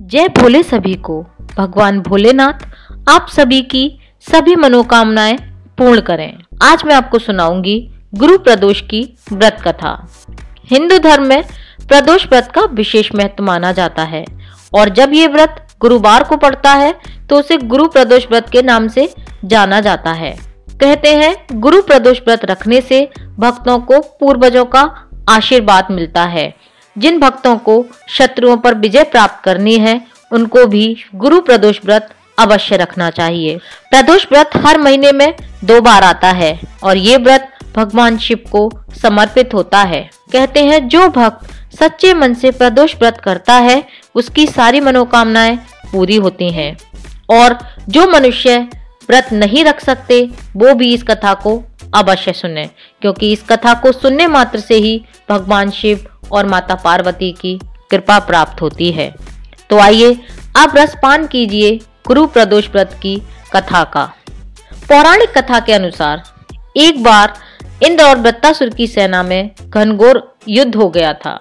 जय भोले सभी को। भगवान भोलेनाथ आप सभी की सभी मनोकामनाएं पूर्ण करें। आज मैं आपको सुनाऊंगी गुरु प्रदोष की व्रत कथा। हिंदू धर्म में प्रदोष व्रत का विशेष महत्व माना जाता है और जब ये व्रत गुरुवार को पड़ता है तो उसे गुरु प्रदोष व्रत के नाम से जाना जाता है। कहते हैं गुरु प्रदोष व्रत रखने से भक्तों को पूर्वजों का आशीर्वाद मिलता है। जिन भक्तों को शत्रुओं पर विजय प्राप्त करनी है उनको भी गुरु प्रदोष व्रत अवश्य रखना चाहिए। प्रदोष व्रत हर महीने में 2 बार आता है और ये व्रत भगवान शिव को समर्पित होता है। कहते हैं जो भक्त सच्चे मन से प्रदोष व्रत करता है उसकी सारी मनोकामनाएं पूरी होती हैं और जो मनुष्य व्रत नहीं रख सकते वो भी इस कथा को अवश्य सुने, क्योंकि इस कथा को सुनने मात्र से ही भगवान शिव और माता पार्वती की कृपा प्राप्त होती है। तो आइए आप रसपान कीजिए गुरु प्रदोष व्रत की कथा का। पौराणिक कथा के अनुसार एक बार इंद्र और वृत्तासुर की सेना में घनघोर युद्ध हो गया था।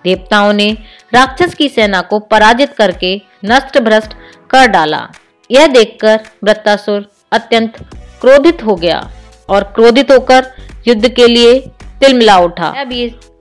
देवताओं ने राक्षस की सेना को पराजित करके नष्ट भ्रष्ट कर डाला। यह देखकर वृत्तासुर अत्यंत क्रोधित हो गया और क्रोधित होकर युद्ध के लिए तिलमिला उठा।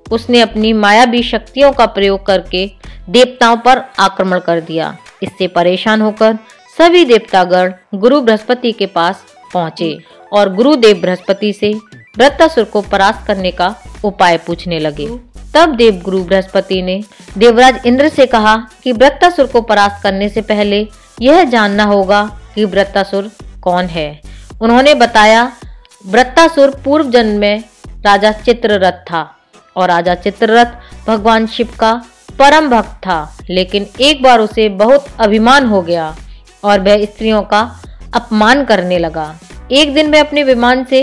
उसने अपनी मायावी शक्तियों का प्रयोग करके देवताओं पर आक्रमण कर दिया। इससे परेशान होकर सभी देवतागण गुरु बृहस्पति के पास पहुंचे और गुरुदेव बृहस्पति से वृत्तासुर को परास्त करने का उपाय पूछने लगे। तब देव गुरु बृहस्पति ने देवराज इंद्र से कहा कि वृत्तासुर को परास्त करने से पहले यह जानना होगा कि वृत्तासुर कौन है। उन्होंने बताया वृत्तासुर पूर्व जन्म में राजा चित्ररथ था और राजा चित्ररथ भगवान शिव का परम भक्त था, लेकिन एक बार उसे बहुत अभिमान हो गया और वह स्त्रियों का अपमान करने लगा। एक दिन वह अपने विमान से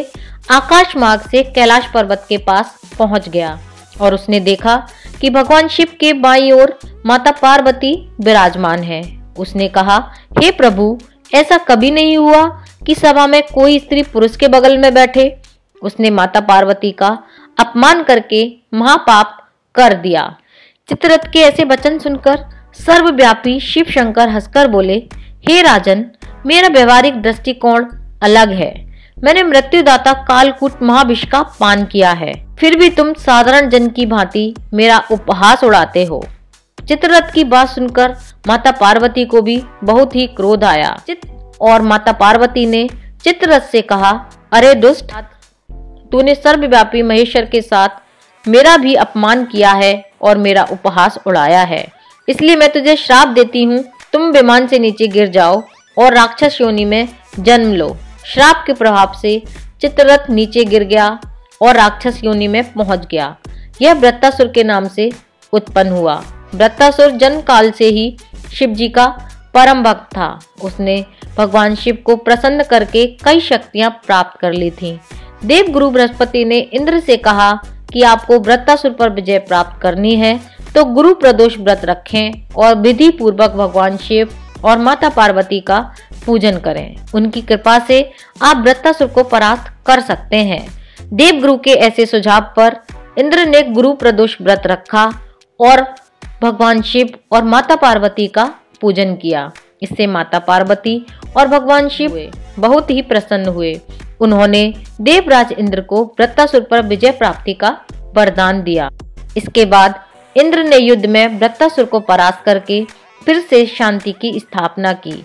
आकाश मार्ग से कैलाश पर्वत के पास पहुंच गया और उसने देखा कि भगवान शिव के बाईं ओर माता पार्वती विराजमान है। उसने कहा, हे प्रभु, ऐसा कभी नहीं हुआ कि सभा में कोई स्त्री पुरुष के बगल में बैठे। उसने माता पार्वती का अपमान करके महापाप कर दिया। चित्ररथ के ऐसे वचन सुनकर सर्वव्यापी शिव शंकर हंसकर बोले, हे राजन, मेरा व्यवहारिक दृष्टिकोण अलग है। मैंने मृत्युदाता कालकूट महाविष का पान किया है, फिर भी तुम साधारण जन की भांति मेरा उपहास उड़ाते हो। चित्ररथ की बात सुनकर माता पार्वती को भी बहुत ही क्रोध आया और माता पार्वती ने चित्ररथ से कहा, अरे दुष्ट, तूने सर्वव्यापी महेश्वर के साथ मेरा भी अपमान किया है और मेरा उपहास उड़ाया है, इसलिए मैं तुझे श्राप देती हूँ, तुम विमान से नीचे गिर जाओ और राक्षस योनि में जन्म लो। श्राप के प्रभाव से चित्ररथ नीचे गिर गया और राक्षस योनि में पहुंच गया। यह वृत्तासुर के नाम से उत्पन्न हुआ। वृत्तासुर जन्म काल से ही शिव जी का परम भक्त था। उसने भगवान शिव को प्रसन्न करके कई शक्तियां प्राप्त कर ली थीं। देव गुरु बृहस्पति ने इंद्र से कहा कि आपको वृत्तासुर पर विजय प्राप्त करनी है तो गुरु प्रदोष व्रत रखें और विधि पूर्वक भगवान शिव और माता पार्वती का पूजन करें। उनकी कृपा से आप वृत्तासुर को परास्त कर सकते हैं। देव गुरु के ऐसे सुझाव पर इंद्र ने गुरु प्रदोष व्रत रखा और भगवान शिव और माता पार्वती का पूजन किया। इससे माता पार्वती और भगवान शिव बहुत ही प्रसन्न हुए। उन्होंने देवराज इंद्र को वृत्तासुर पर विजय प्राप्ति का वरदान दिया। इसके बाद इंद्र ने युद्ध में वृत्तासुर को परास्त करके फिर से शांति की स्थापना की।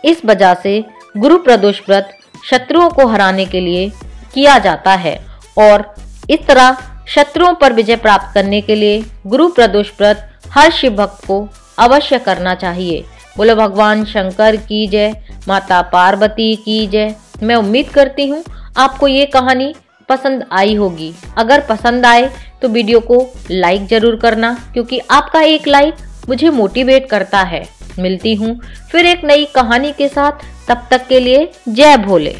इस वजह से गुरु प्रदोष व्रत शत्रुओं को हराने के लिए किया जाता है और इस तरह शत्रुओं पर विजय प्राप्त करने के लिए गुरु प्रदोष व्रत हर शिव भक्त को अवश्य करना चाहिए। बोलो भगवान शंकर की जय, माता पार्वती की जय। मैं उम्मीद करती हूँ आपको ये कहानी पसंद आई होगी। अगर पसंद आए तो वीडियो को लाइक जरूर करना, क्योंकि आपका एक लाइक मुझे मोटिवेट करता है। मिलती हूँ फिर एक नई कहानी के साथ, तब तक के लिए जय भोले।